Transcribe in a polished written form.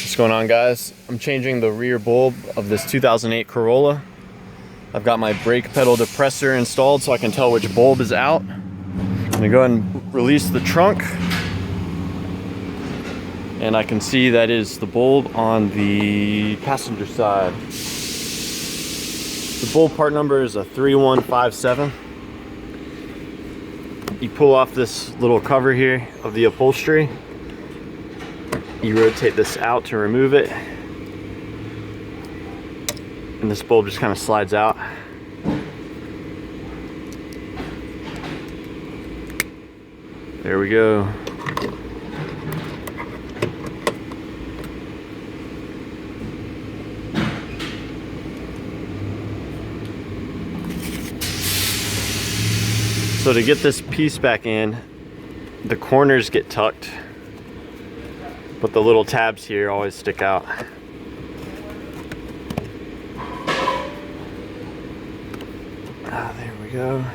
What's going on, guys? I'm changing the rear bulb of this 2008 Corolla. I've got my brake pedal depressor installed so I can tell which bulb is out. I'm gonna go ahead and release the trunk. And I can see that is the bulb on the passenger side. The bulb part number is a 3157. You pull off this little cover here of the upholstery. You rotate this out to remove it. And this bulb just kind of slides out. There we go. So to get this piece back in, the corners get tucked, but the little tabs here always stick out. There we go.